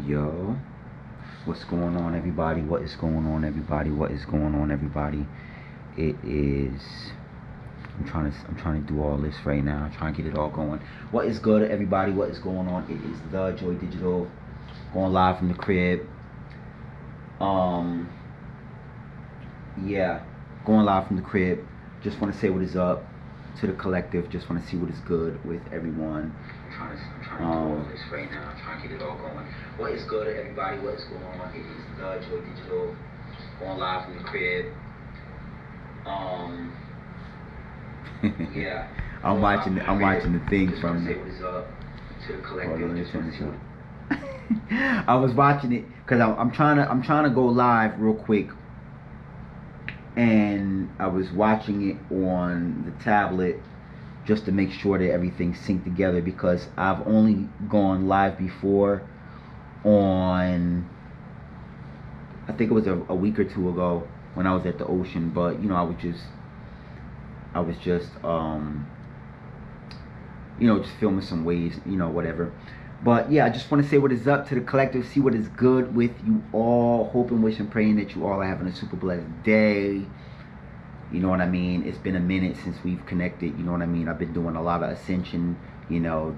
Yo, what's going on, everybody? What is going on, everybody? What is going on, everybody? It is. I'm trying to do all this right now. I'm trying to get it all going. What is good, everybody? What is going on? It is the Joy Digital, going live from the crib. Yeah, going live from the crib. Just want to say what is up to the collective. Just want to see what is good with everyone. I'm trying to do all this right now. I'm trying to get it all going. What is good, everybody? What is going on? It is the Joy Digital, going live from the crib. Yeah. I'm watching the thing from the. Say what is up to the collective. I was watching it because I'm trying to go live real quick, and I was watching it on the tablet just to make sure that everything synced together, because I've only gone live before on, I think it was a week or two ago when I was at the ocean, but you know, I was just just filming some waves, whatever. But yeah, I just want to say what is up to the collective, see what is good with you all. Hoping, wishing, praying that you all are having a super blessed day. You know what I mean? It's been a minute since we've connected. You know what I mean? I've been doing a lot of ascension,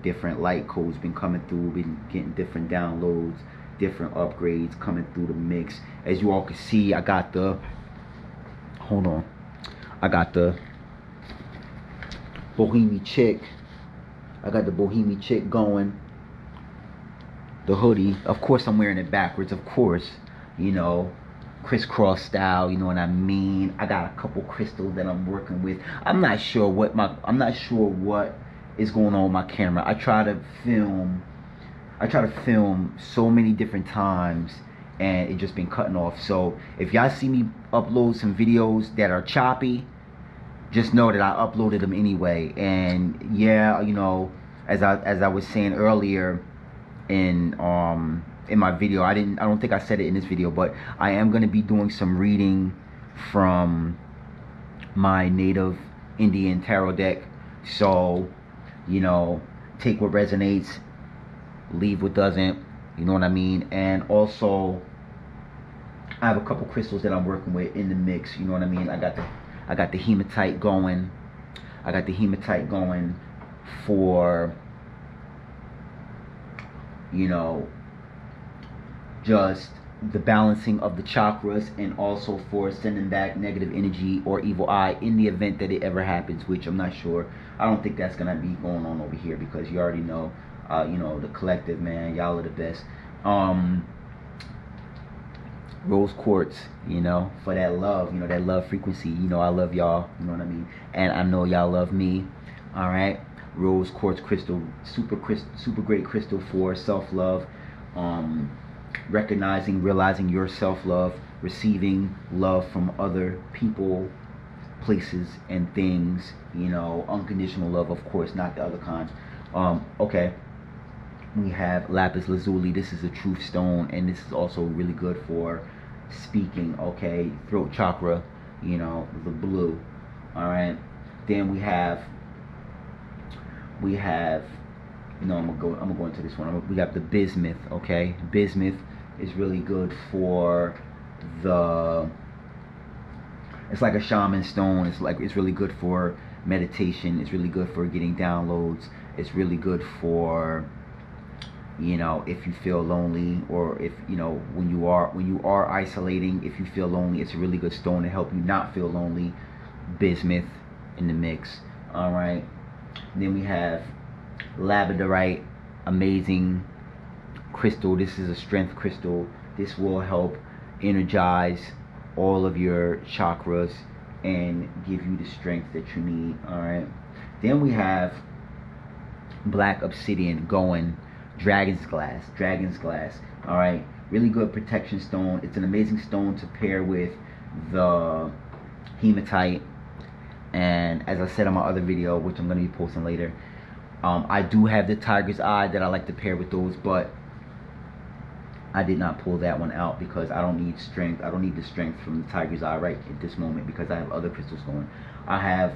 different light codes been coming through, been getting different downloads, different upgrades coming through the mix. As you all can see, I got the, hold on, I got the Bohemian Chick. I got the Bohemian Chick going. The hoodie, of course I'm wearing it backwards, of course, crisscross style, you know what I mean. I got a couple crystals that I'm working with. I'm not sure what is going on with my camera. I try to film so many different times and it just been cutting off. So if y'all see me upload some videos that are choppy, just know that I uploaded them anyway. And yeah, as I was saying earlier in my video, I don't think I said it in this video, but I am going to be doing some reading from my native Indian tarot deck. So take what resonates, leave what doesn't, you know what I mean. And also I have a couple crystals that I'm working with in the mix, you know what I mean. I got the hematite going. I got the hematite going for just the balancing of the chakras, and also for sending back negative energy or evil eye in the event that it ever happens, which I'm not sure. I don't think that's gonna be going on over here, because you already know, the collective, man, y'all are the best. Rose quartz, for that love, that love frequency. I love y'all, you know what I mean, and I know y'all love me. All right, rose quartz crystal, super great crystal for self-love, recognizing, realizing your self-love, receiving love from other people, places, and things, unconditional love, of course, not the other kinds. Okay, we have lapis lazuli. This is a truth stone, and this is also really good for speaking, okay, throat chakra, the blue. All right, then we have I'm gonna go into this one. We got the bismuth. Okay, bismuth is really good for it's like a shaman stone. It's really good for meditation. It's really good for getting downloads. It's really good for if you feel lonely, or if when you are isolating, if you feel lonely, it's a really good stone to help you not feel lonely. Bismuth in the mix. All right, and then we have labradorite, amazing crystal. This is a strength crystal. This will help energize all of your chakras and give you the strength that you need. All right, then we have black obsidian going, dragon's glass. All right, really good protection stone. It's an amazing stone to pair with the hematite. And as I said in my other video, which I'm going to be posting later, I do have the tiger's eye that I like to pair with those, but I did not pull that one out because I don't need strength. I don't need the strength from the tiger's eye right at this moment, because I have other crystals going. I have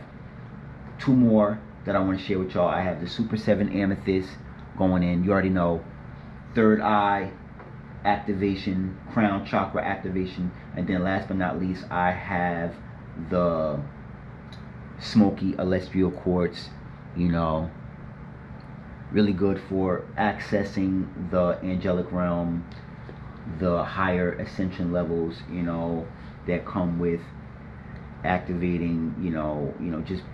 two more that I want to share with y'all. I have the Super 7 amethyst going in. You already know. Third eye, activation, crown chakra activation, and then last but not least, I have the smoky celestial quartz. You know, really good for accessing the angelic realm, the higher ascension levels, you know, that come with activating,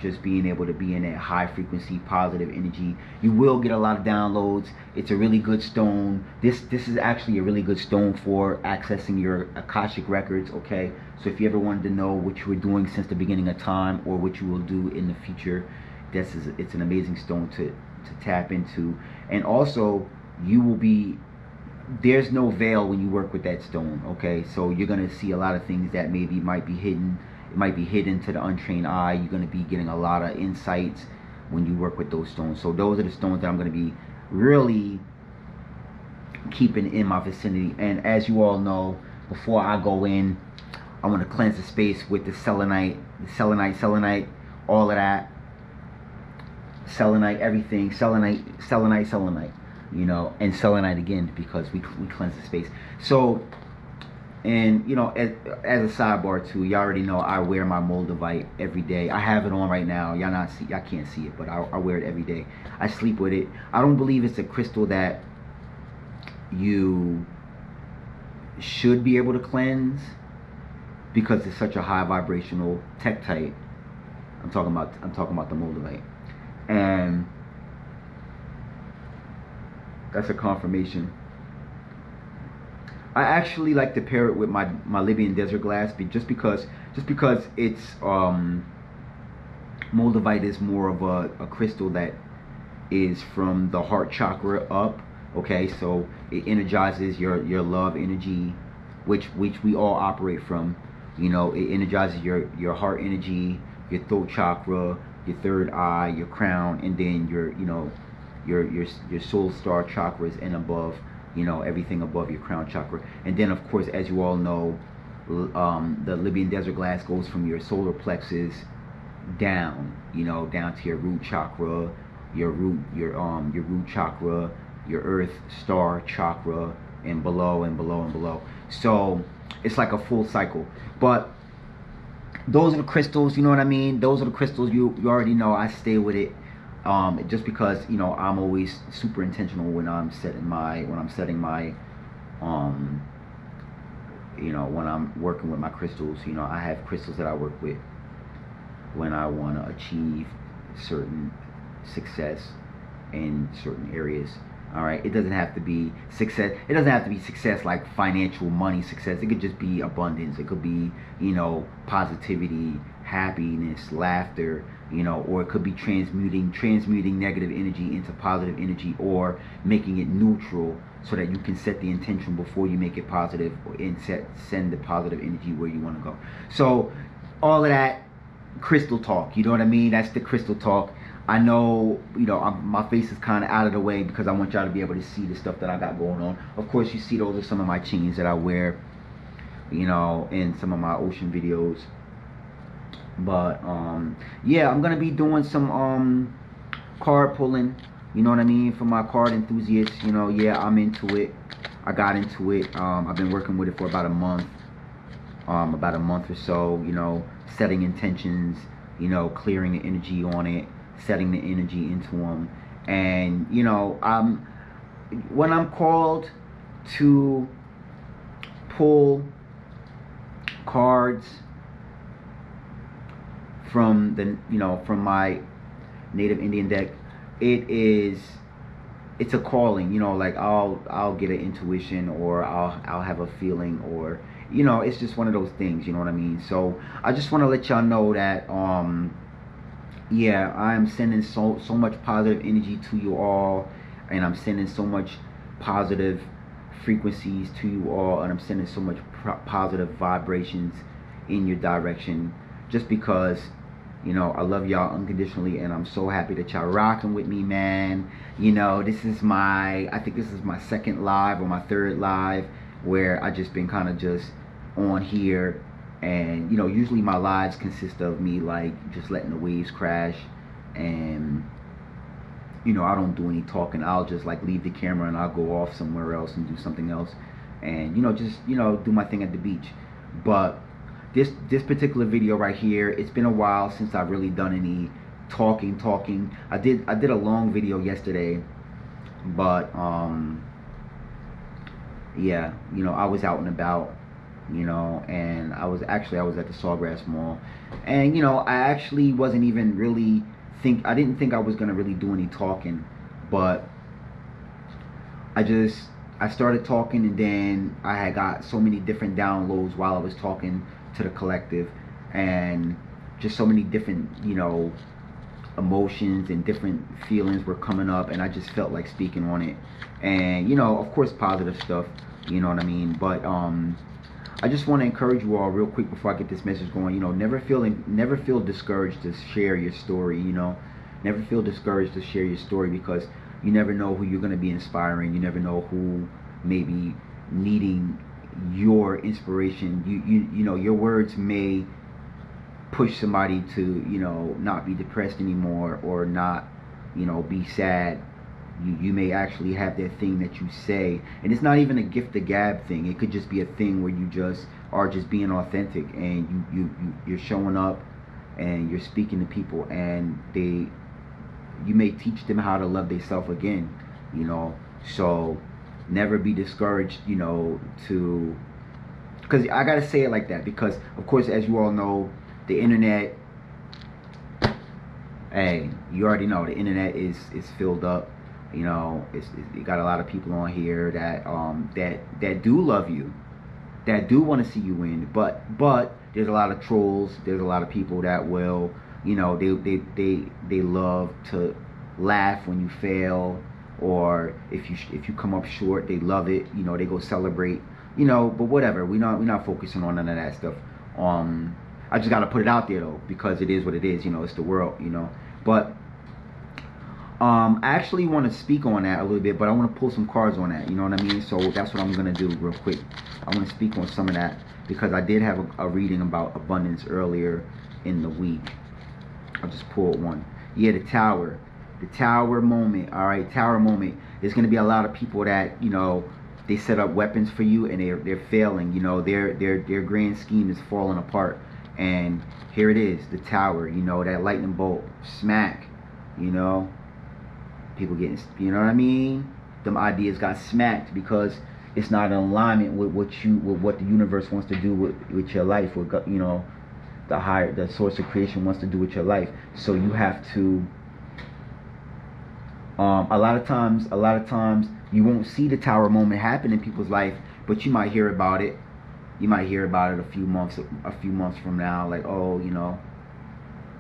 just being able to be in that high frequency positive energy. You will get a lot of downloads. It's a really good stone. This is actually a really good stone for accessing your Akashic records. Okay, so if you ever wanted to know what you were doing since the beginning of time or what you will do in the future, it's an amazing stone to tap into. And also, you will be, there's no veil when you work with that stone. Okay, so you're gonna see a lot of things that maybe might be hidden. It might be hidden to the untrained eye. You're going to be getting a lot of insights when you work with those stones. So those are the stones that I'm going to be really keeping in my vicinity. And as you all know, before I go in, I want to cleanse the space with the selenite, all of that. Selenite, everything. Selenite. You know, and selenite again, because we cleanse the space. So, and you know, as a sidebar too, y'all already know I wear my moldavite every day. I have it on right now. Y'all can't see it, but I wear it every day. I sleep with it. I don't believe it's a crystal that you should be able to cleanse because it's such a high vibrational tektite. I'm talking about the moldavite, and that's a confirmation. I actually like to pair it with my Libyan desert glass, just because it's moldavite is more of a crystal that is from the heart chakra up. Okay, so it energizes your love energy, which we all operate from. You know, it energizes your heart energy, your throat chakra, your third eye, your crown, and then your soul star chakras and above. You know, everything above your crown chakra. And then of course, as you all know, the Libyan desert glass goes from your solar plexus down, you know, down to your root chakra, your root chakra, your earth star chakra, and below and below and below. So it's like a full cycle. But those are the crystals, you know what I mean? Those are the crystals you already know. I stay with it. Just because, you know, I'm always super intentional when I'm setting my you know, when I'm working with my crystals. You know, I have crystals that I work with when I want to achieve certain success in certain areas. All right, it doesn't have to be success. It doesn't have to be success like financial money success. It could just be abundance. It could be, you know, positivity, happiness, laughter, you know, or it could be transmuting negative energy into positive energy, or making it neutral so that you can set the intention before you make it positive, and send the positive energy where you want to go. So all of that crystal talk, you know what I mean? That's the crystal talk. I know, you know, my face is kind of out of the way because I want y'all to be able to see the stuff that I got going on. Of course, you see those are some of my chains that I wear, you know, in some of my ocean videos. But yeah, I'm gonna be doing some card pulling, you know what I mean, for my card enthusiasts. You know, yeah, I'm into it. I got into it. I've been working with it for about a month or so, you know, setting intentions, you know, clearing the energy on it, setting the energy into them. And you know, when I'm called to pull cards from from my native Indian deck, it's a calling, you know, like I'll get an intuition, or I'll have a feeling, or you know, it's just one of those things, you know what I mean? So I just want to let y'all know that yeah, I'm sending so much positive energy to you all, and I'm sending so much positive frequencies to you all, and I'm sending so much positive vibrations in your direction, just because, you know, I love y'all unconditionally, and I'm so happy that y'all rocking with me, man. You know, I think this is my second live or my third live where I just been kind of just on here. And you know, usually my lives consist of me like just letting the waves crash, and you know, I don't do any talking. I'll just like leave the camera and I'll go off somewhere else and do something else. and just do my thing at the beach. But this particular video right here, it's been a while since I've really done any talking. I did a long video yesterday, but yeah, I was out and about, and I was at the Sawgrass Mall, and I actually wasn't even really I didn't think I was gonna really do any talking, but I started talking, and then I had got so many different downloads while I was talking to the collective, and just so many different emotions and different feelings were coming up, and I just felt like speaking on it. And of course, positive stuff, you know what I mean. But I just want to encourage you all real quick before I get this message going. Never feel discouraged to share your story. Never feel discouraged to share your story, because you never know who you're going to be inspiring. You never know who may be needing your inspiration. Your words may push somebody to not be depressed anymore, or not be sad. You may actually have that thing that you say, and it's not even a gift to gab thing. It could just be a thing where you just are just being authentic, and you're showing up and you're speaking to people, and you may teach them how to love themselves again. So never be discouraged, to, because I gotta say it like that, because of course, as you all know, the internet, hey, you already know the internet is filled up. You got a lot of people on here that do love you, that do want to see you win, but there's a lot of trolls. There's a lot of people that will, they love to laugh when you fail, or if you come up short, they love it. They go celebrate. But whatever. We're not focusing on none of that stuff. I just gotta put it out there though, because it is what it is. It's the world. But I actually want to speak on that a little bit, but I want to pull some cards on that. You know what I mean? So that's what I'm gonna do real quick. I want to speak on some of that, because I did have a reading about abundance earlier in the week. I'll just pull one. Yeah, the tower moment. All right, tower moment. There's gonna be a lot of people that they set up weapons for you, and they're failing. Their grand scheme is falling apart. And here it is, the tower. That lightning bolt, smack. People getting, you know what I mean? Them ideas got smacked because it's not in alignment with what the universe wants to do with your life. With the source of creation wants to do with your life. So you have to. A lot of times you won't see the tower moment happen in people's life, but you might hear about it. You might hear about it a few months from now, like, oh,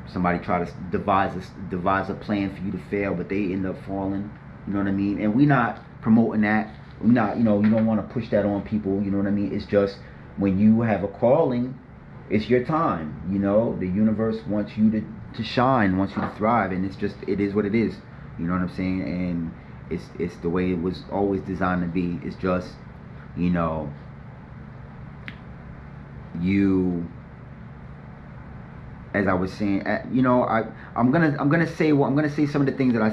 somebody try to devise a plan for you to fail, but they end up falling. You know what I mean? And we're not promoting that. We're not, you don't want to push that on people. You know what I mean? It's just when you have a calling, it's your time. The universe wants you to shine, wants you to thrive, and it is what it is. You know what I'm saying? And it's the way it was always designed to be. It's just, as I was saying, I'm gonna say some of the things that I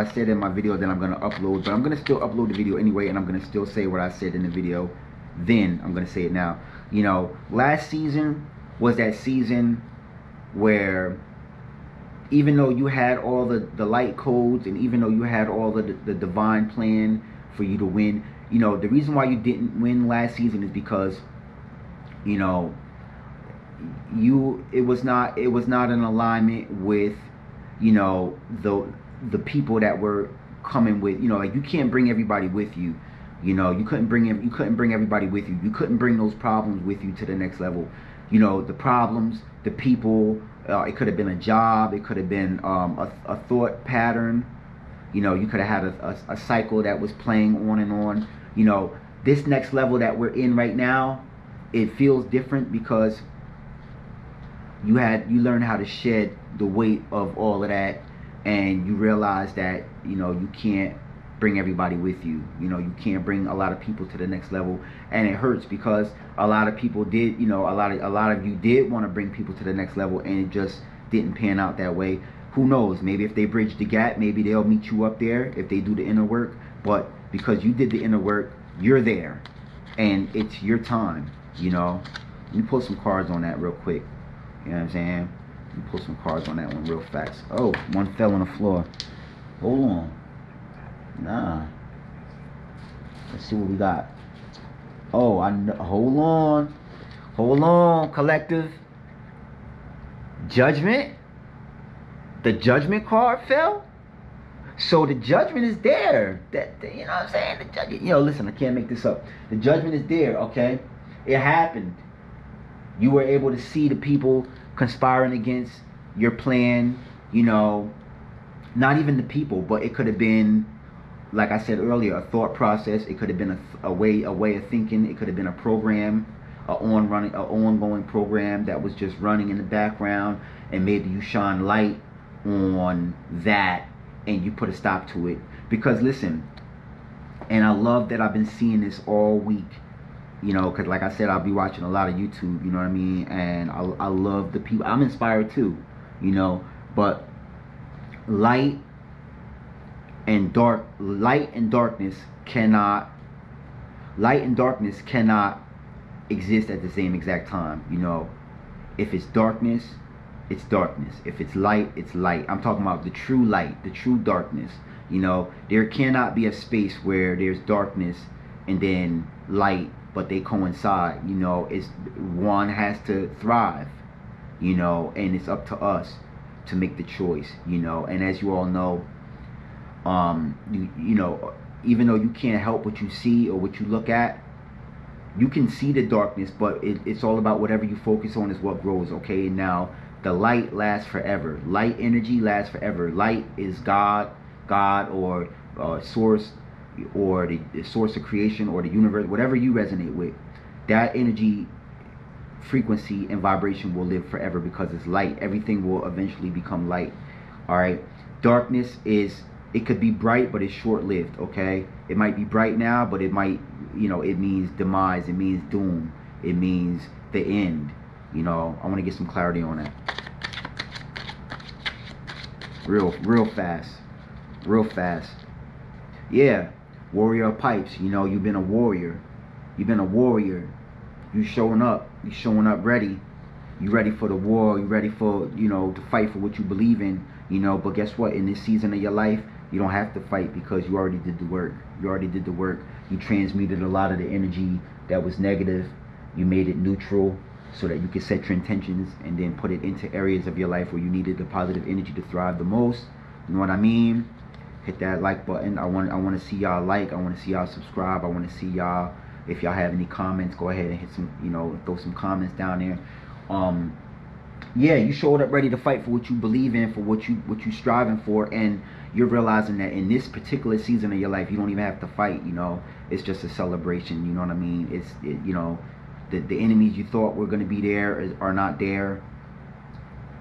said in my video that I'm gonna upload, but I'm gonna still upload the video anyway, and I'm gonna still say what I said in the video. Then I'm gonna say it now. Last season was that season where, even though you had all the light codes, and even though you had all the divine plan for you to win, the reason why you didn't win last season is because it was not in alignment with the people that were coming with, like, you can't bring everybody with you. You couldn't bring everybody with you. You couldn't bring those problems with you to the next level. The problems, the people, it could have been a job, it could have been a thought pattern. You could have had a cycle that was playing on and on. This next level that we're in right now, it feels different because you learned how to shed the weight of all of that, and you realize that you can't bring everybody with you. You can't bring a lot of people to the next level, and it hurts because a lot of people did, a lot of you did want to bring people to the next level, and it just didn't pan out that way. Who knows? Maybe if they bridge the gap, maybe they'll meet you up there if they do the inner work. But because you did the inner work, you're there. and it's your time, you know. Let me pull some cards on that real quick. You know what I'm saying? Let me pull some cards on that one real fast. Oh, one fell on the floor. Hold on. Nah. Let's see what we got. Oh, hold on. Hold on, collective. Judgment. The Judgment card fell. So the judgment is there. You know what I'm saying? The judgment, listen, I can't make this up. The judgment is there, okay? It happened. You were able to see the people conspiring against your plan, not even the people, but it could have been, like I said earlier, a thought process. It could have been a way of thinking. It could have been a program, an ongoing program that was just running in the background, and maybe you shine light on that and you put a stop to it. Because listen, and I love that I've been seeing this all week, because like I said, I'll be watching a lot of YouTube, you know what I mean, and I love the people. I'm inspired too, but light and darkness cannot exist at the same exact time. If it's darkness, it's darkness. If it's light, it's light. I'm talking about the true light, the true darkness. There cannot be a space where there's darkness and then light, but they coincide. It's one has to thrive, and it's up to us to make the choice, and as you all know, even though you can't help what you see or what you look at, you can see the darkness, but it's all about whatever you focus on is what grows, okay? Now, the light lasts forever. Light energy lasts forever. Light is God or source, or the source of creation, or the universe, whatever you resonate with. That energy, frequency, and vibration will live forever because it's light. Everything will eventually become light, all right? Darkness it could be bright, but it's short-lived, okay? It might be bright now, but it might, it means demise. It means doom. It means the end. I want to get some clarity on that. Real fast. Yeah, warrior of pipes. You've been a warrior. You showing up ready. You ready for the war. You ready for, to fight for what you believe in. But guess what? In this season of your life, you don't have to fight because you already did the work. You transmuted a lot of the energy that was negative. You made it neutral so that you could set your intentions and then put it into areas of your life where you needed the positive energy to thrive the most. You know what I mean? Hit that like button. I want to see y'all like. I want to see y'all subscribe. I want to see y'all, if y'all have any comments, go ahead and hit some, throw some comments down there. Yeah, you showed up ready to fight for what you believe in, for what you striving for, and you're realizing that in this particular season of your life, you don't even have to fight. It's just a celebration. You know what I mean? The enemies you thought were going to be there are not there.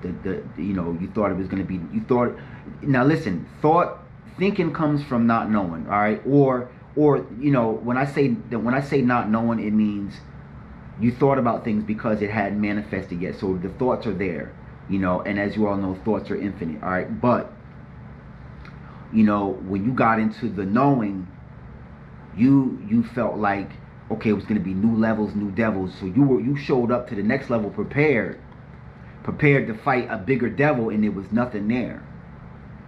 You thought it was going to be. Now listen, thinking comes from not knowing. All right, or when I say not knowing, it means you thought about things because it hadn't manifested yet. So the thoughts are there, and as you all know, thoughts are infinite, all right? But, when you got into the knowing, you felt like, okay, it was going to be new levels, new devils. So you showed up to the next level prepared to fight a bigger devil, and there was nothing there.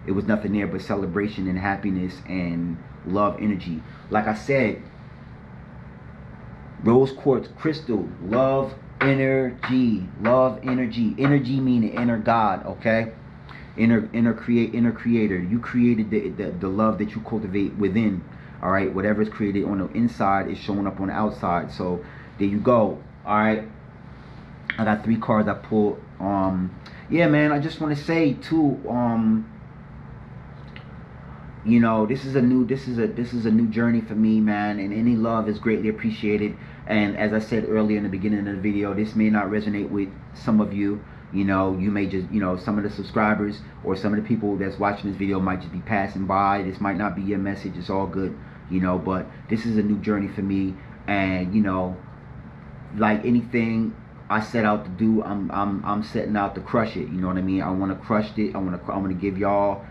It was nothing there but celebration and happiness and love energy. Like I said, rose quartz crystal, love energy. Energy meaning inner God, okay? Inner creator. You created the love that you cultivate within. All right, whatever is created on the inside is showing up on the outside. So there you go. All right, I got 3 cards I pulled. Yeah, man, I just want to say too, this is a new journey for me, man, and any love is greatly appreciated. And as I said earlier in the beginning of the video, this may not resonate with some of you. You may just, some of the subscribers or some of the people that's watching this video might just be passing by. This might not be your message. It's all good, but this is a new journey for me. And like anything I set out to do, I'm setting out to crush it. You know what I mean? I want to crush it. I want to give y'all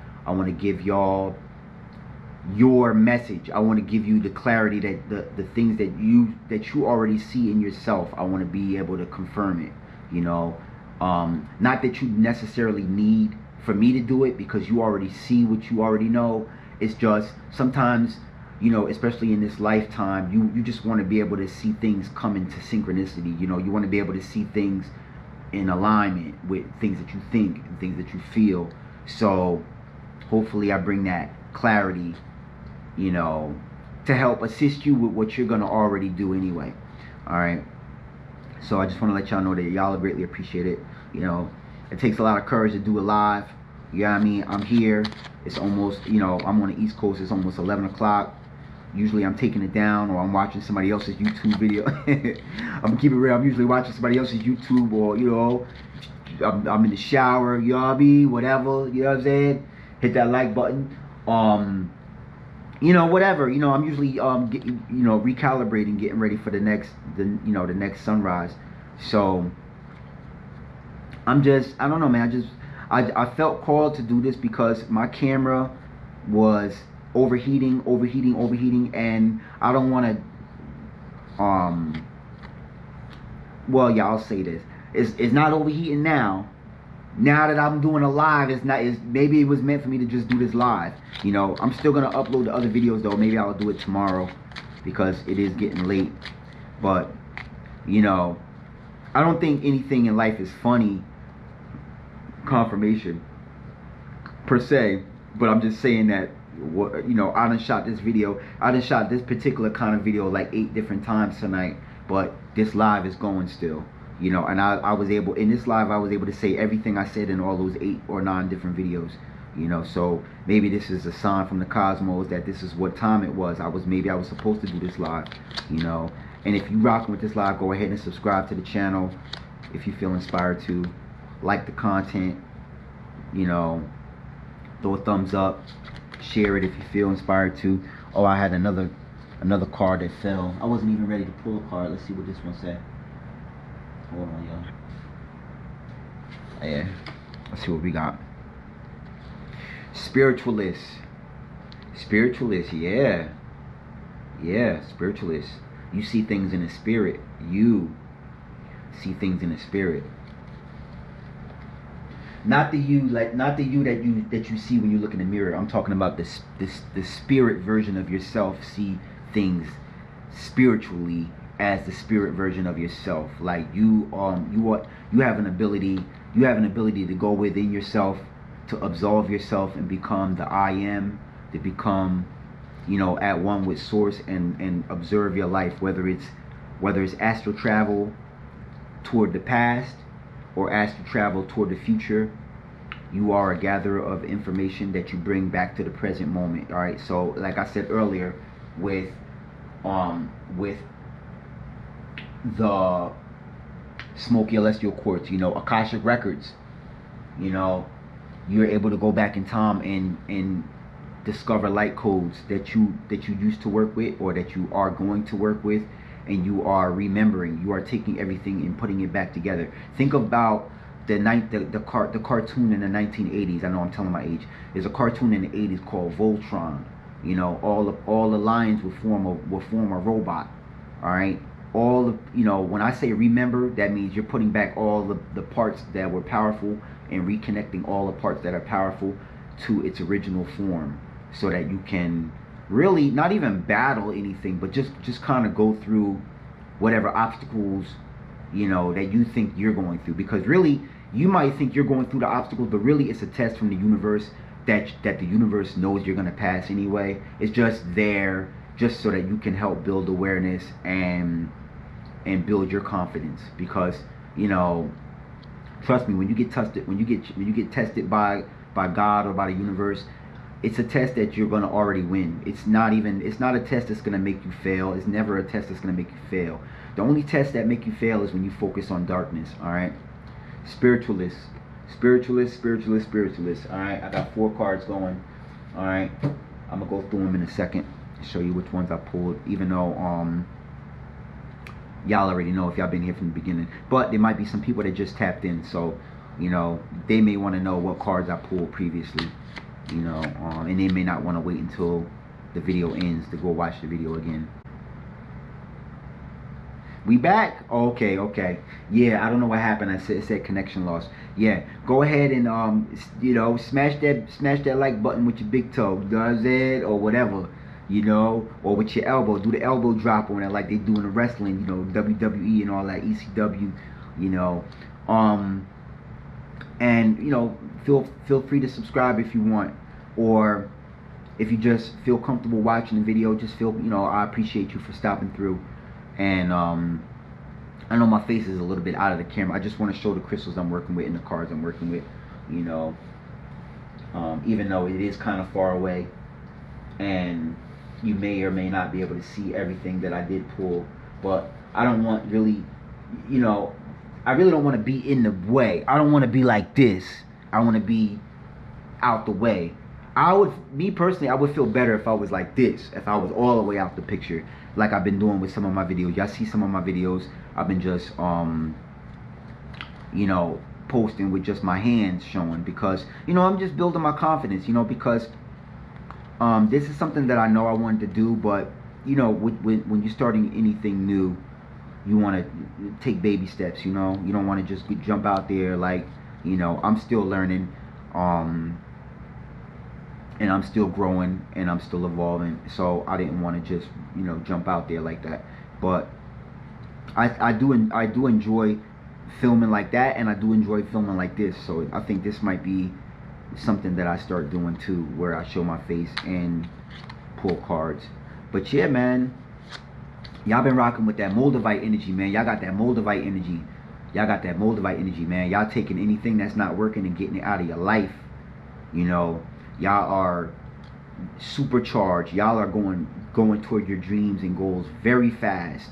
your message. I want to give you the clarity that the things that you already see in yourself. I want to be able to confirm it, you know. Not that you necessarily need for me to do it, because you already see what you already know. It's just sometimes, you know, especially in this lifetime, you just want to be able to see things come into synchronicity. You know, you want to be able to see things in alignment with things that you think and things that you feel. So hopefully I bring that clarity, you know, to help assist you with what you're going to already do anyway. All right. So I just want to let y'all know that y'all are greatly appreciated. You know, it takes a lot of courage to do it live. You know what I mean? I'm here. It's almost, you know, I'm on the East Coast. It's almost 11 o'clock. Usually I'm taking it down, or I'm watching somebody else's YouTube video. I'm gonna keep it real. I'm usually watching somebody else's YouTube, or, you know, I'm in the shower, you know what I mean? Whatever, you know what I'm saying? Hit that like button. You know, whatever. You know, I'm usually you know, recalibrating, getting ready for the next sunrise. So I'm just, I don't know, man. I felt called to do this because my camera was overheating, and I don't want to. Well, yeah, I'll say this. It's not overheating now. Now that I'm doing a live, maybe it was meant for me to just do this live. You know, I'm still gonna upload the other videos though. Maybe I'll do it tomorrow because it is getting late. But, you know, I don't think anything in life is funny, confirmation per se. But I'm just saying that, you know, I done shot this video. I done shot this particular kind of video like 8 different times tonight. But this live is going still. You know, and I was able, in this live, I was able to say everything I said in all those 8 or 9 different videos. You know, so maybe this is a sign from the cosmos that this is what time it was. Maybe I was supposed to do this live, you know. And if you rocking with this live, go ahead and subscribe to the channel if you feel inspired to. Like the content, you know, throw a thumbs up, share it if you feel inspired to. Oh, I had another card that fell. I wasn't even ready to pull a card. Let's see what this one said. Hold on, y'all. Yeah, let's see what we got. Spiritualist, yeah, spiritualist. You see things in the spirit. You see things in the spirit. Not the you that you see when you look in the mirror. I'm talking about the spirit version of yourself. See things spiritually as the spirit version of yourself. Like you have an ability to go within yourself, to absolve yourself and become the I am, to become, you know, at one with source and observe your life, whether it's astral travel toward the past or astral travel toward the future. You are a gatherer of information that you bring back to the present moment. All right, so like I said earlier, with the smoky celestial quartz, you know, Akashic records, you know, you're able to go back in time and discover light codes that you used to work with, or that you are going to work with, and you are remembering. You are taking everything and putting it back together. Think about the cartoon in the 1980s. I know I'm telling my age. There's a cartoon in the 80s called Voltron. You know, all the lines will form a robot. All right. You know, when I say remember, that means you're putting back all the parts that were powerful and reconnecting all the parts that are powerful to its original form, so that you can really not even battle anything, but just kind of go through whatever obstacles, you know, that you think you're going through. Because really, you might think you're going through the obstacles, but really it's a test from the universe that the universe knows you're going to pass anyway. It's just there just so that you can help build awareness and build your confidence. Because, you know, trust me, when you get tested by God or by the universe, it's a test that you're going to already win. It's not a test that's going to make you fail. It's never a test that's going to make you fail. The only test that make you fail is when you focus on darkness. All right, spiritualist. All right, I got 4 cards going. All right, I'm gonna go through them in a second, show you which ones I pulled, even though y'all already know if y'all been here from the beginning. But there might be some people that just tapped in, so, you know, they may want to know what cards I pulled previously, you know, and they may not want to wait until the video ends to go watch the video again. We back? Okay, okay. Yeah, I don't know what happened. It said connection loss. Yeah, go ahead and you know, smash that like button with your big toe, does it, or whatever, you know, or with your elbow. Do the elbow drop on it like they do in the wrestling, you know, WWE and all that, ECW, you know. And you know, feel free to subscribe if you want, or if you just feel comfortable watching the video, just feel, you know, I appreciate you for stopping through. And I know my face is a little bit out of the camera. I just want to show the crystals I'm working with and the cards I'm working with, you know, even though it is kind of far away and you may or may not be able to see everything that I did pull. But I don't want really, you know, I really don't want to be in the way. I don't want to be like this. I want to be out the way. Me personally, I would feel better if I was like this, if I was all the way out the picture, like I've been doing with some of my videos. Y'all see some of my videos, I've been just, you know, posting with just my hands showing, because, you know, I'm just building my confidence, you know, because this is something that I know I wanted to do, but, you know, when you're starting anything new, you want to take baby steps, you know. You don't want to just jump out there like, you know, I'm still learning, and I'm still growing and I'm still evolving, so I didn't want to just, you know, jump out there like that. But I do enjoy filming like that, and I do enjoy filming like this. So I think this might be something that I start doing too, where I show my face and pull cards. But yeah, man, y'all been rocking with that Moldavite energy, man. Y'all got that Moldavite energy. Y'all got that Moldavite energy, man. Y'all taking anything that's not working and getting it out of your life, you know. Y'all are supercharged. Y'all are going toward your dreams and goals very fast.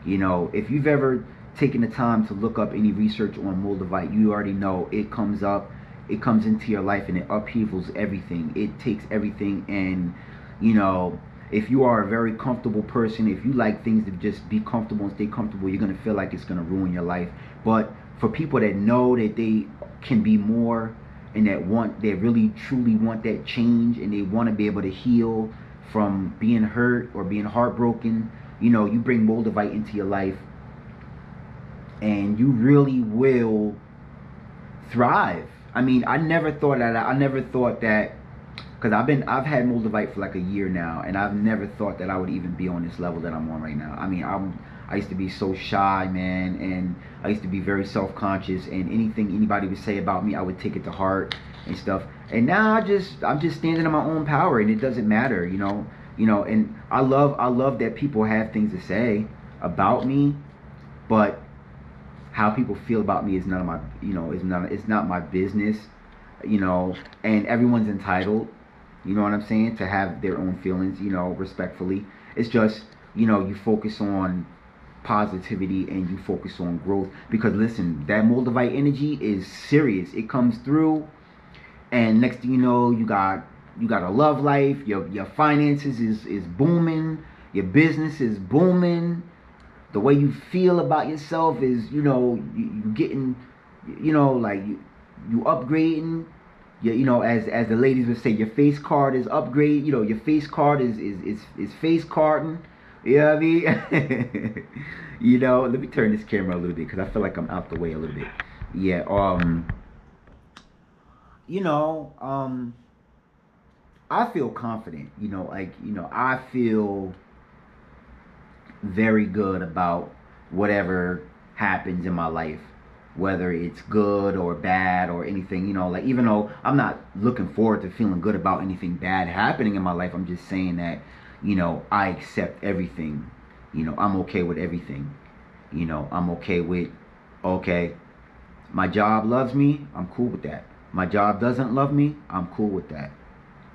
You know, if you've ever taken the time to look up any research on Moldavite, you already know it comes up, it comes into your life and it upheavals everything. It takes everything, and, you know, if you are a very comfortable person, if you like things to just be comfortable and stay comfortable, you're going to feel like it's going to ruin your life. But for people that know that they can be more, and they really truly want that change, and they want to be able to heal from being hurt or being heartbroken, you know, you bring Moldavite into your life and you really will thrive. I mean, I never thought that, because I've had Moldavite for like a year now, and I've never thought that I would even be on this level that I'm on right now. I mean, I used to be so shy, man, and I used to be very self-conscious, and anything anybody would say about me, I would take it to heart and stuff. And now I'm just standing in my own power, and it doesn't matter, you know. And I love that people have things to say about me, but how people feel about me is none of my, you know, it's not my business, you know. And everyone's entitled, you know what I'm saying, to have their own feelings, you know, respectfully. It's just, you know, you focus on positivity and you focus on growth, because listen, that Moldavite energy is serious. It comes through, and next thing you know, you got a love life, your finances is booming, your business is booming, the way you feel about yourself is, you know, you getting, you know, like you upgrading. You know, as the ladies would say, your face card is upgrade. You know, your face card is face carding. You know what I mean? You know, let me turn this camera a little bit, because I feel like I'm out the way a little bit. Yeah, you know, I feel confident, you know, like, you know, I feel very good about whatever happens in my life, whether it's good or bad or anything, you know. Like, even though I'm not looking forward to feeling good about anything bad happening in my life, I'm just saying that, you know, I accept everything. You know, I'm okay with everything. You know, I'm okay with, okay, my job loves me, I'm cool with that. My job doesn't love me, I'm cool with that.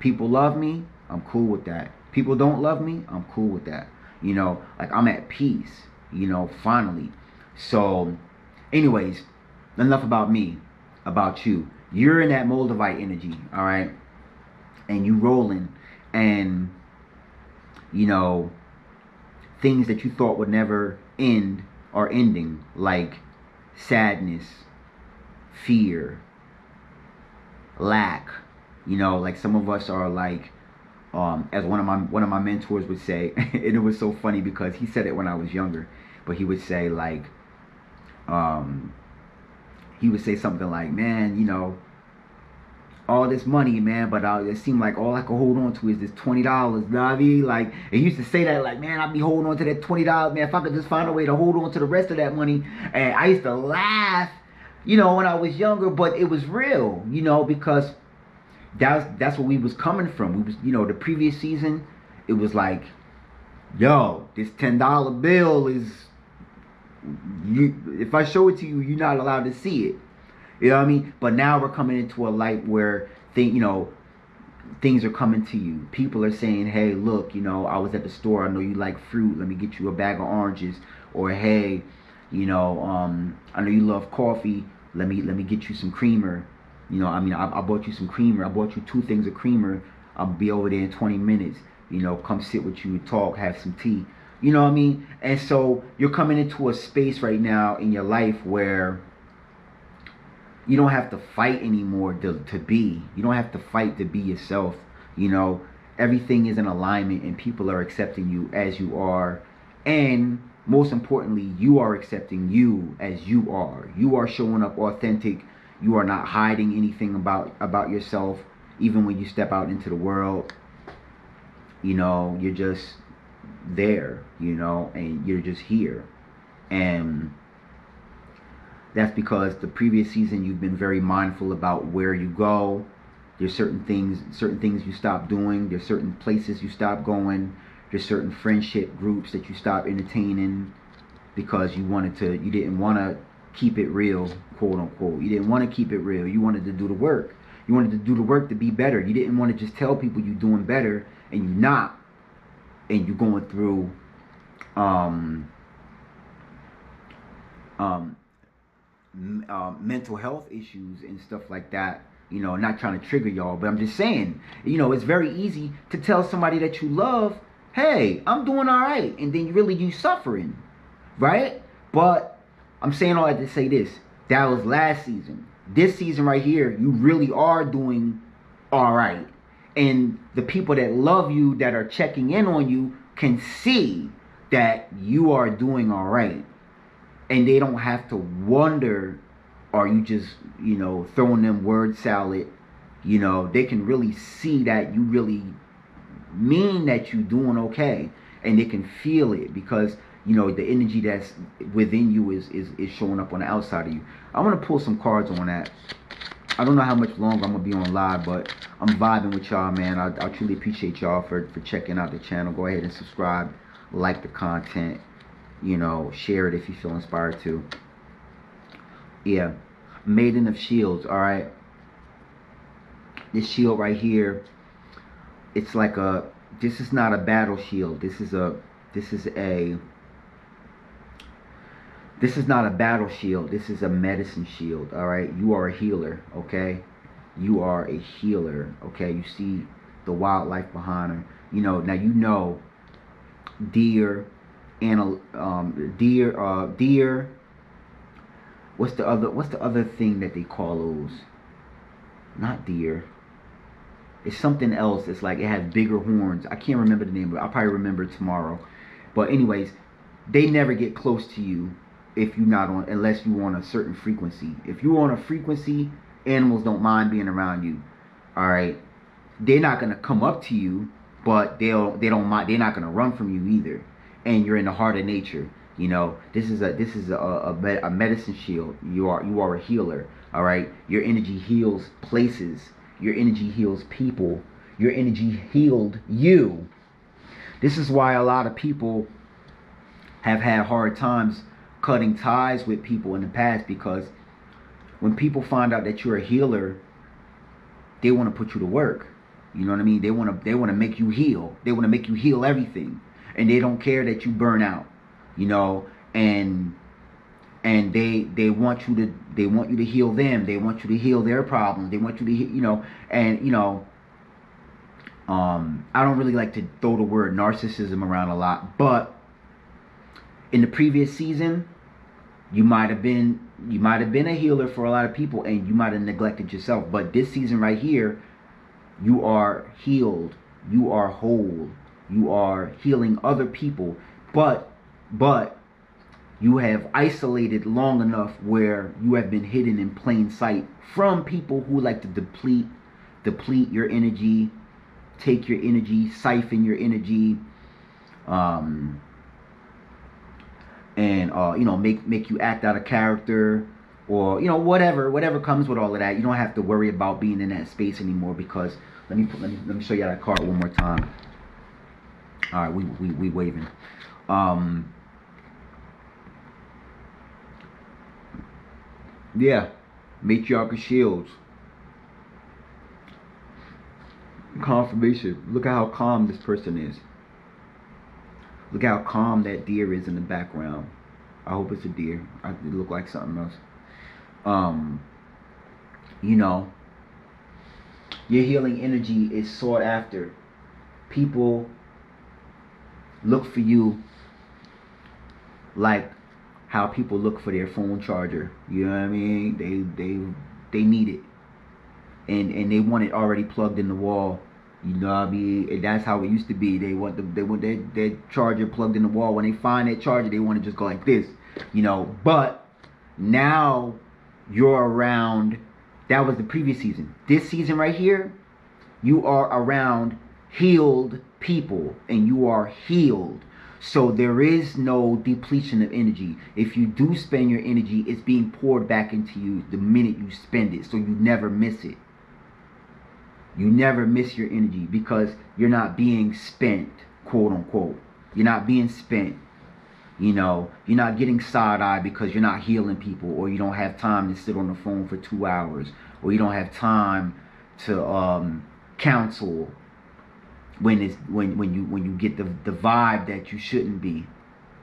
People love me, I'm cool with that. People don't love me, I'm cool with that. You know, like, I'm at peace, you know, finally. So, anyways, enough about me, about you. You're in that Moldavite energy, all right? And you rolling, and, you know, things that you thought would never end are ending, like sadness, fear, lack. You know, like, some of us are like, as one of my mentors would say, and it was so funny because he said it when I was younger, but he would say like, he would say something like, man, all this money, man, but it seemed like all I could hold on to is this $20. You know what I mean? Like, he used to say that, like, man, I'd be holding on to that $20, man. If I could just find a way to hold on to the rest of that money. And I used to laugh, when I was younger, but it was real, because that's where we was coming from. We was, the previous season, it was like, yo, this $10 bill is, if I show it to you, you're not allowed to see it. You know what I mean? But now we're coming into a light where things are coming to you. People are saying, hey, look, I was at the store. I know you like fruit. Let me get you a bag of oranges. Or, hey, I know you love coffee. Let me get you some creamer. I bought you some creamer. I bought you 2 things of creamer. I'll be over there in 20 minutes. Come sit with you and talk, have some tea. You know what I mean? And so you're coming into a space right now in your life where you don't have to fight anymore to be. You don't have to fight to be yourself. Everything is in alignment and people are accepting you as you are. And most importantly, you are accepting you as you are. You are showing up authentic. You are not hiding anything about yourself. Even when you step out into the world, you're just there, and you're just here. And that's because the previous season you've been very mindful about where you go. There's certain things you stop doing. There's certain places you stop going. There's certain friendship groups that you stop entertaining because you didn't want to keep it real, quote unquote. You didn't want to keep it real. You wanted to do the work. You wanted to do the work to be better. You didn't want to just tell people you're doing better and you're not. And you're going through mental health issues and stuff like that. Not trying to trigger y'all, but I'm just saying, it's very easy to tell somebody that you love, hey, I'm doing all right, and then you suffering, right? But I'm saying all that to say this. That was last season. This season right here, you really are doing all right. And the people that love you, that are checking in on you, can see that you are doing all right. And they don't have to wonder, are you just, throwing them word salad? They can really see that you really mean that you're doing okay. And they can feel it because, the energy that's within you is showing up on the outside of you. I want to pull some cards on that. I don't know how much longer I'm going to be on live, but I'm vibing with y'all, man. I truly appreciate y'all for checking out the channel. Go ahead and subscribe, like the content, share it if you feel inspired to. Yeah, Maiden of Shields, all right. This shield right here, it's like this is not a battle shield. This is not a battle shield. This is a medicine shield, all right? You are a healer, okay? You are a healer, okay? You see the wildlife behind her. Now deer, deer. What's the other thing that they call those? Not deer. It's something else. It's like it has bigger horns. I can't remember the name, but I'll probably remember it tomorrow. But anyways, they never get close to you if you're not on, unless you're on a certain frequency. If you're on a frequency, animals don't mind being around you. All right, they're not gonna come up to you, but they don't mind. They're not gonna run from you either. And you're in the heart of nature. This is a medicine shield. You are a healer. All right, your energy heals places. Your energy heals people. Your energy healed you. This is why a lot of people have had hard times cutting ties with people in the past, because when people find out that you're a healer, they want to put you to work. You know what I mean? They want to make you heal. They want to make you heal everything, and they don't care that you burn out. And they want you to heal them. They want you to heal their problems. They want you to I don't really like to throw the word narcissism around a lot, but in the previous season, you might have been a healer for a lot of people, and you might have neglected yourself. But this season right here, you are healed. You are whole. You are healing other people. But you have isolated long enough where you have been hidden in plain sight from people who like to deplete your energy, take your energy, siphon your energy, and you know, make you act out of character, or you know, whatever comes with all of that. You don't have to worry about being in that space anymore, because let me show you that card one more time. All right, we waving. Yeah, matriarch of shields. Confirmation. Look at how calm this person is. Look how calm that deer is in the background. I hope it's a deer. It looked like something else. You know, your healing energy is sought after. People look for you like how people look for their phone charger. You know what I mean? They need it, and they want it already plugged in the wall. You know what I mean? And that's how it used to be. They want their charger plugged in the wall. When they find that charger, they want to just go like this. You know, but now you're around. That was the previous season. This season right here, you are around healed people, and you are healed. So there is no depletion of energy. If you do spend your energy, it's being poured back into you the minute you spend it. So you never miss it. You never miss your energy, because you're not being spent, quote unquote. You're not being spent. You know, you're not getting side-eye because you're not healing people, or you don't have time to sit on the phone for 2 hours, or you don't have time to counsel when you get the vibe that you shouldn't be,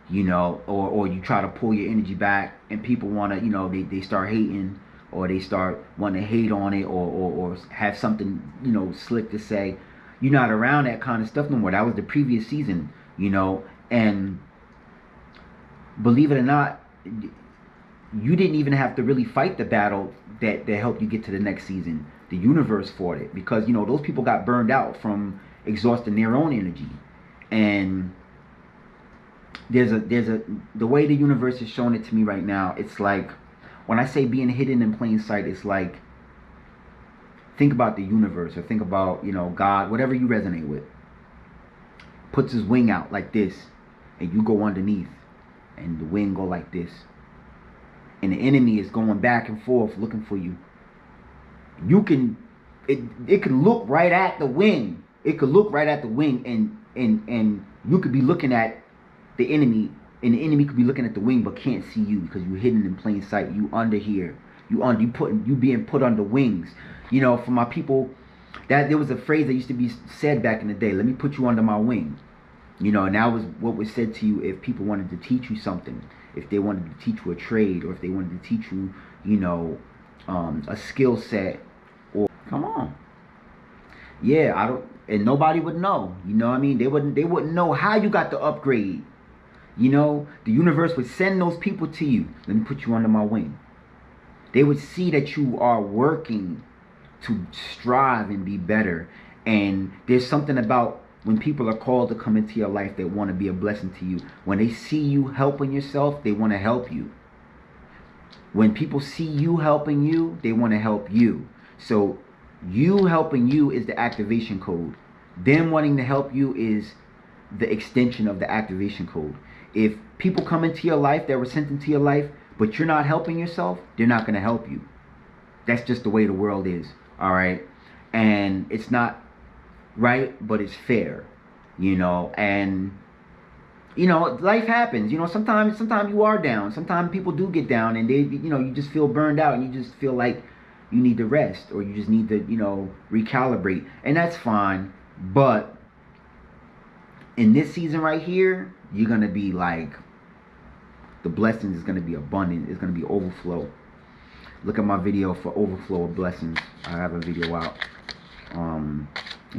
you know, or you try to pull your energy back, and people want to, you know, they start hating, or they start wanting to hate on it, or have something, you know, slick to say. You're not around that kind of stuff no more. That was the previous season, you know. And believe it or not, you didn't even have to really fight the battle that helped you get to the next season. The universe fought it, because, you know, those people got burned out from exhausting their own energy. And the way the universe is showing it to me right now, it's like, when I say being hidden in plain sight, it's like, think about the universe, or think about, you know, God, whatever you resonate with, puts his wing out like this, and you go underneath, and the wing go like this, and the enemy is going back and forth looking for you. You can, it can look right at the wing. It could look right at the wing, and you could be looking at the enemy, and the enemy could be looking at the wing but can't see you, because you're hidden in plain sight. You under here. You being put under wings. You know, for my people, that there was a phrase that used to be said back in the day, let me put you under my wing. You know, and that was what was said to you if people wanted to teach you something. If they wanted to teach you a trade, or if they wanted to teach you, you know, a skill set, or come on. Yeah, I don't, and nobody would know. You know what I mean? They wouldn't know how you got the upgrade. You know, the universe would send those people to you. Let me put you under my wing. They would see that you are working to strive and be better. And there's something about when people are called to come into your life that want to be a blessing to you. When they see you helping yourself, they want to help you. When people see you helping you, they want to help you. So you helping you is the activation code. Them wanting to help you is the extension of the activation code. If people come into your life that were sent into your life, but you're not helping yourself, they're not going to help you. That's just the way the world is. All right. And it's not right, but it's fair, you know. And, you know, life happens. You know, sometimes you are down. Sometimes people do get down, and they, you know, you just feel burned out, and you just feel like you need to rest, or you just need to, you know, recalibrate. And that's fine. But in this season right here, you're going to be like, the blessings is going to be abundant. It's going to be overflow. Look at my video for overflow of blessings. I have a video out. And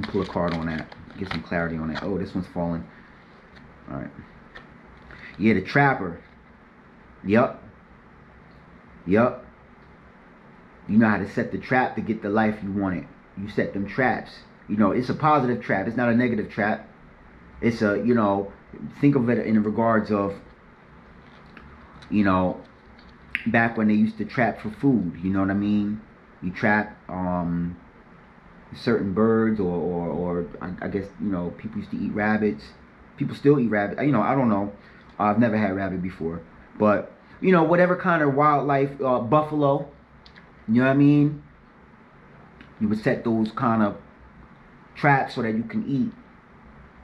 pull a card on that. Get some clarity on that. Oh, this one's falling. All right. Yeah, the trapper. Yup. Yup. You know how to set the trap to get the life you wanted. You set them traps. You know, it's a positive trap. It's not a negative trap. It's a, you know, think of it in regards of, you know, back when they used to trap for food. You know what I mean? You trap certain birds, or I guess, you know, people used to eat rabbits. People still eat rabbit. You know, I don't know. I've never had rabbit before, but you know, whatever kind of wildlife, buffalo. You know what I mean? You would set those kind of traps so that you can eat.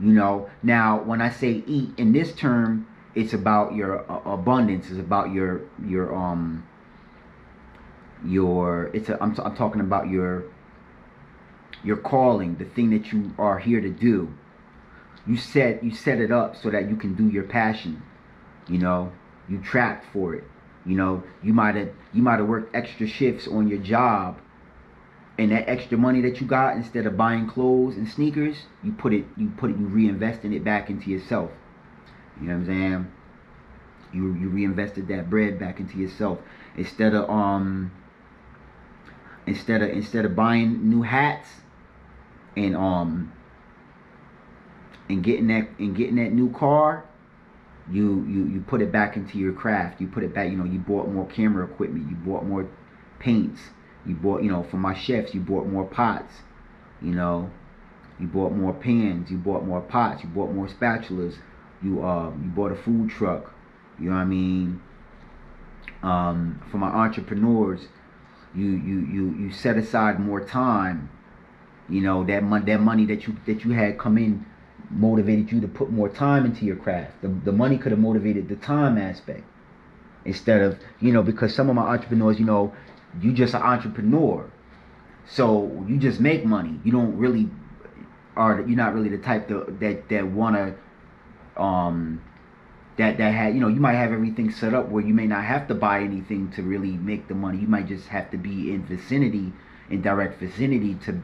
You know, now when I say eat in this term, it's about your abundance. It's about I'm talking about your calling, the thing that you are here to do. You set it up so that you can do your passion. You know, you trap for it. You know, you might have worked extra shifts on your job, and that extra money that you got, instead of buying clothes and sneakers, you reinvesting it back into yourself. You know what I'm saying? You reinvested that bread back into yourself, instead of buying new hats and getting that new car. You put it back into your craft. You put it back. You know, you bought more camera equipment. You bought more paints. You bought, you know, for my chefs, you bought more pots. You know, you bought more pans. You bought more pots. You bought more spatulas. You bought a food truck. You know what I mean? For my entrepreneurs, you set aside more time. You know, that money that you had come in motivated you to put more time into your craft. The money could have motivated the time aspect, instead of, you know, because some of my entrepreneurs, you know, you just an entrepreneur, so you just make money. You don't really you're not really the type that wanna that had, you know, you might have everything set up where you may not have to buy anything to really make the money. You might just have to be in direct vicinity to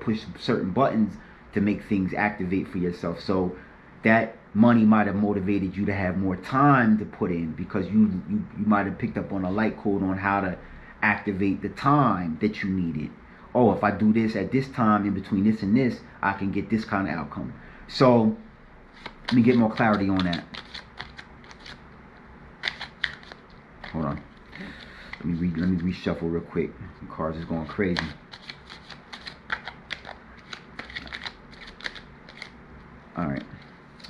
push certain buttons to make things activate for yourself. So that money might have motivated you to have more time to put in, because you might have picked up on a light code on how to activate the time that you needed. Oh, if I do this at this time, in between this and this, I can get this kind of outcome. So let me get more clarity on that. Hold on. Let me reshuffle real quick. The cards is going crazy. All right.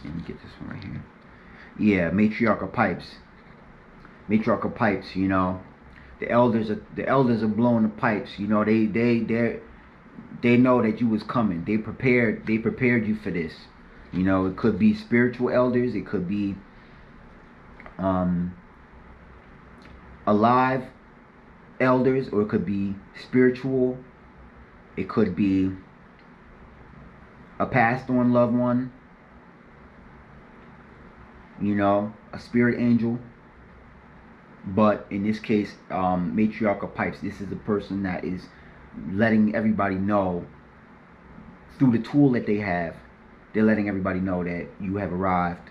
Let me get this one right here. Yeah, matriarchal pipes. Matriarchal pipes. You know, the elders are blowing the pipes. You know, they know that you was coming. They prepared you for this. You know, it could be spiritual elders. It could be alive elders, or it could be spiritual. It could be a passed on loved one. You know, a spirit angel. But in this case, matriarchal pipes, this is the person that is letting everybody know through the tool that they have. They're letting everybody know that you have arrived.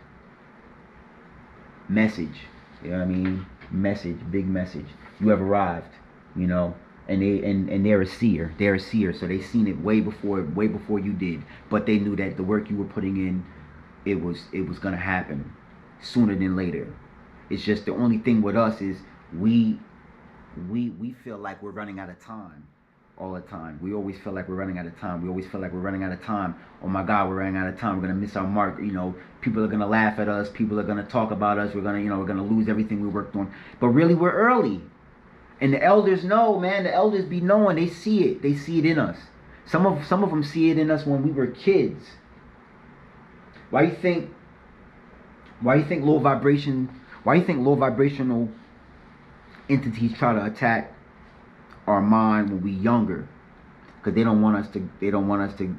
Message. You know what I mean? Message, big message. You have arrived. You know, and they're a seer. They're a seer, so they seen it way before you did. But they knew that the work you were putting in, it was gonna happen sooner than later. It's just the only thing with us is we feel like we're running out of time all the time. We always feel like we're running out of time. We always feel like we're running out of time. Oh my God, we're running out of time. We're gonna miss our mark. You know, people are gonna laugh at us. People are gonna talk about us. We're gonna lose everything we worked on. But really, we're early. And the elders know, man. The elders be knowing. They see it. They see it in us. Some of them see it in us when we were kids. Why you think low vibrational entities try to attack our mind when we younger? Because they don't want us to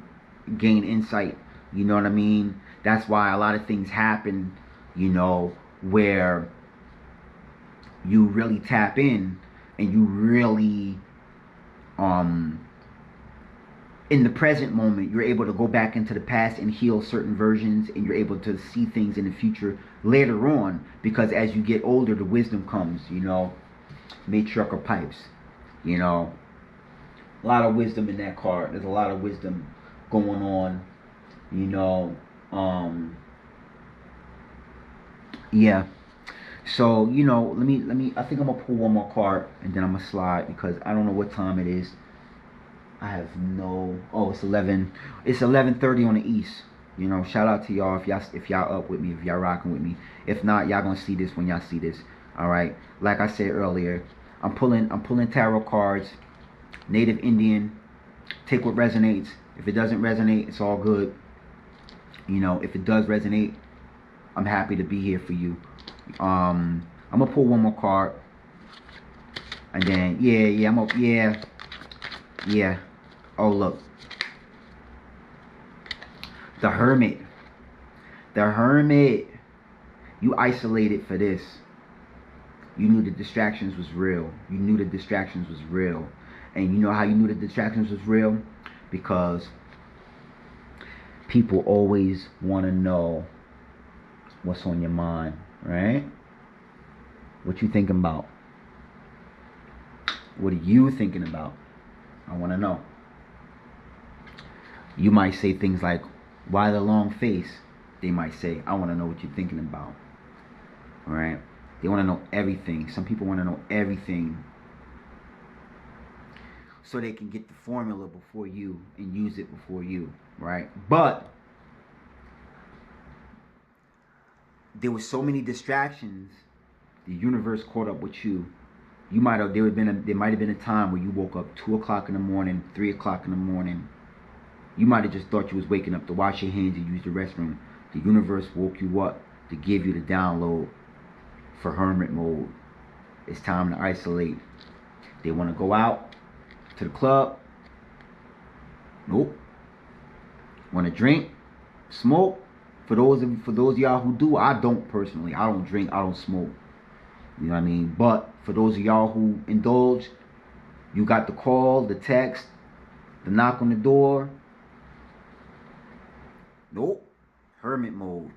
gain insight. You know what I mean? That's why a lot of things happen, you know, where you really tap in and you really in the present moment, you're able to go back into the past and heal certain versions, and you're able to see things in the future later on, because as you get older, the wisdom comes, you know. Matriarchal pipes, you know. A lot of wisdom in that card. There's a lot of wisdom going on, you know. Yeah. So, you know, let me I think I'm gonna pull one more card and then I'm gonna slide because I don't know what time it is. I have no. Oh, it's 11. It's 11:30 on the east. You know, shout out to y'all if y'all up with me, if y'all rocking with me. If not, y'all gonna see this when y'all see this. All right. Like I said earlier, I'm pulling tarot cards, Native Indian. Take what resonates. If it doesn't resonate, it's all good. You know, if it does resonate, I'm happy to be here for you. I'm gonna pull one more card, and then yeah. Oh look, the Hermit. The Hermit. You isolated for this. You knew the distractions was real. You knew the distractions was real. And you know how you knew the distractions was real? Because people always want to know what's on your mind, right? What you thinking about? What are you thinking about? I want to know. You might say things like, why the long face? They might say, I want to know what you're thinking about. All right? They want to know everything. Some people want to know everything so they can get the formula before you and use it before you, right? But there were so many distractions. The universe caught up with you. There might have been a time where you woke up 2 o'clock in the morning, 3 o'clock in the morning. You might have just thought you was waking up to wash your hands and use the restroom. The universe woke you up to give you the download for hermit mode. It's time to isolate. They want to go out to the club. Nope. Want to drink, smoke. For those of y'all who do, I don't personally. I don't drink. I don't smoke. You know what I mean? But for those of y'all who indulge, you got the call, the text, the knock on the door. Nope. Hermit mode.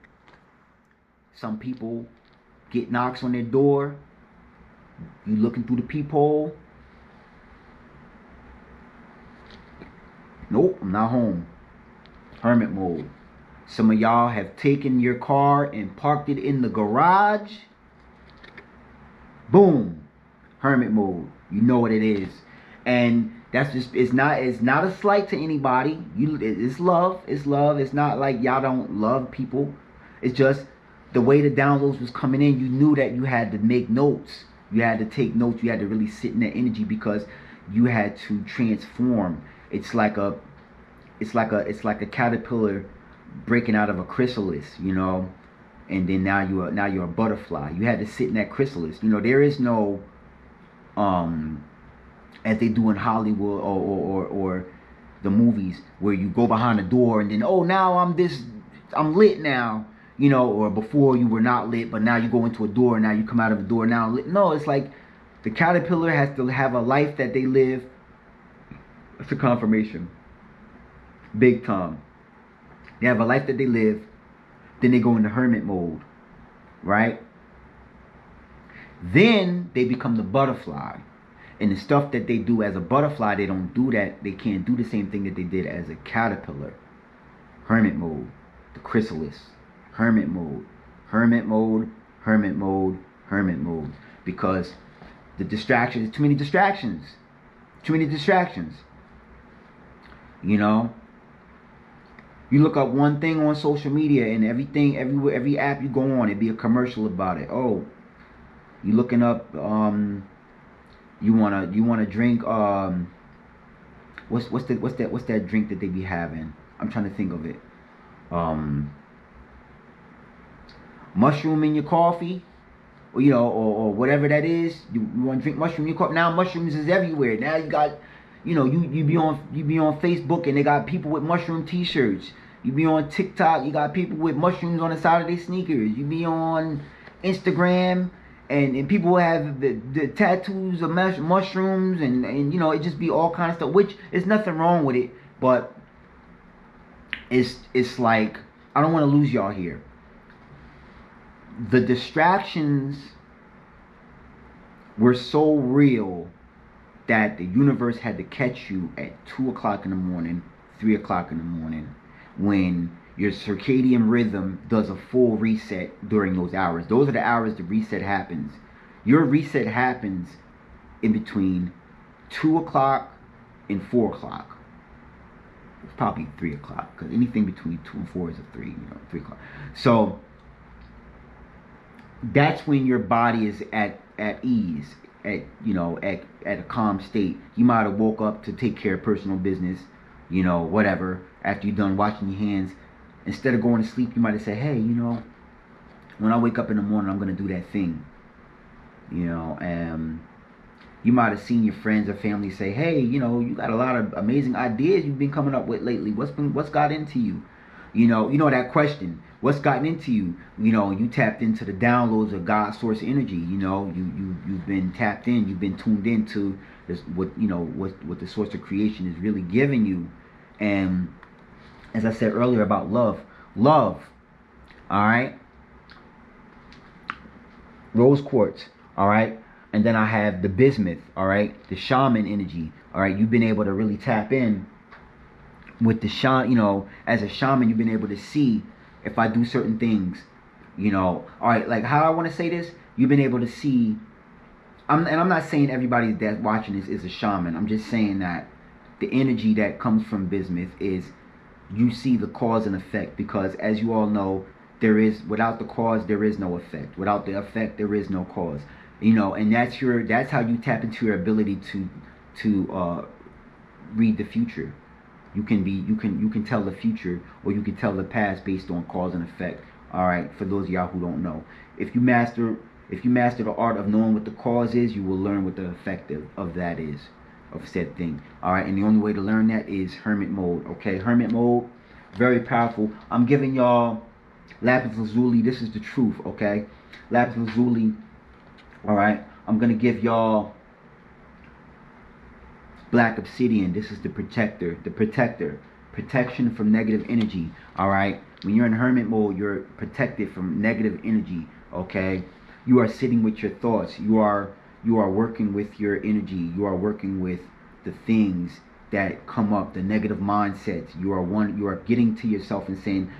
Some people get knocks on their door. You looking through the peephole. Nope, I'm not home. Hermit mode. Some of y'all have taken your car and parked it in the garage. Boom. Hermit mode. You know what it is. And that's just, it's not a slight to anybody. It's love. It's love. It's not like y'all don't love people. It's just the way the downloads was coming in, you knew that you had to make notes. You had to take notes. You had to really sit in that energy because you had to transform. It's like a caterpillar breaking out of a chrysalis, you know, and then now you're a butterfly. You had to sit in that chrysalis. You know, there is no as they do in Hollywood or the movies where you go behind the door and then, oh, now I'm lit now, you know, or before you were not lit, but now you go into a door and now you come out of a door now lit. No, it's like the caterpillar has to have a life that they live. It's a confirmation. Big time. They have a life that they live, then they go into hermit mode, right? Then they become the butterfly. And the stuff that they do as a butterfly, they don't do that. They can't do the same thing that they did as a caterpillar. Hermit mode. The chrysalis. Hermit mode. Hermit mode. Hermit mode. Hermit mode. Because the distractions, too many distractions. Too many distractions. You know? You look up one thing on social media and everything, everywhere, every app you go on, it'd be a commercial about it. Oh, you looking up, you wanna drink, what's that drink that they be having? I'm trying to think of it. Mushroom in your coffee, or, you know, or whatever that is. You want to drink mushroom in your coffee. Now mushrooms is everywhere. Now you got, you know, you be on Facebook and they got people with mushroom t-shirts. You be on TikTok, you got people with mushrooms on the side of their sneakers. You be on Instagram and people have the tattoos of mushrooms and you know, it just be all kind of stuff, which is nothing wrong with it, but it's like, I don't want to lose y'all here. The distractions were so real that the universe had to catch you at 2 o'clock in the morning, 3 o'clock in the morning, when your circadian rhythm does a full reset during those hours. Those are the hours the reset happens. Your reset happens in between 2 o'clock and 4 o'clock. It's probably 3 o'clock, because anything between 2 and 4 is a 3, 3 o'clock. So that's when your body is at ease, at a calm state. You might have woke up to take care of personal business, whatever, after you're done washing your hands. Instead of going to sleep, you might have said, hey, when I wake up in the morning, I'm going to do that thing. And you might have seen your friends or family say, hey, you got a lot of amazing ideas you've been coming up with lately. What's got into you? That question, what's gotten into you? You tapped into the downloads of God's source energy. You've been tapped in, you've been tuned into this, what the source of creation is really giving you. And as I said earlier about love, all right, rose quartz, all right, and then I have the bismuth, all right, the shaman energy, all right. You've been able to really tap in with the shaman, as a shaman, you've been able to see if I do certain things, all right, like how I want to say this, you've been able to see, and I'm not saying everybody that's watching this is a shaman. I'm just saying that the energy that comes from bismuth is, you see the cause and effect, because as you all know, without the cause there is no effect. Without the effect there is no cause. And that's how you tap into your ability to read the future. You can tell the future, or you can tell the past based on cause and effect. All right, for those of y'all who don't know, if you master the art of knowing what the cause is, you will learn what the effect of that is, of said thing. All right, and the only way to learn that is hermit mode. Okay, hermit mode, very powerful. I'm giving y'all lapis lazuli. This is the truth. Okay, lapis lazuli. All right, I'm gonna give y'all black obsidian. This is the protector. Protection from negative energy. All right, when you're in hermit mode, you're protected from negative energy. Okay, you are sitting with your thoughts. You are working with your energy. You are working with the things that come up, the negative mindsets. You are getting to yourself and saying,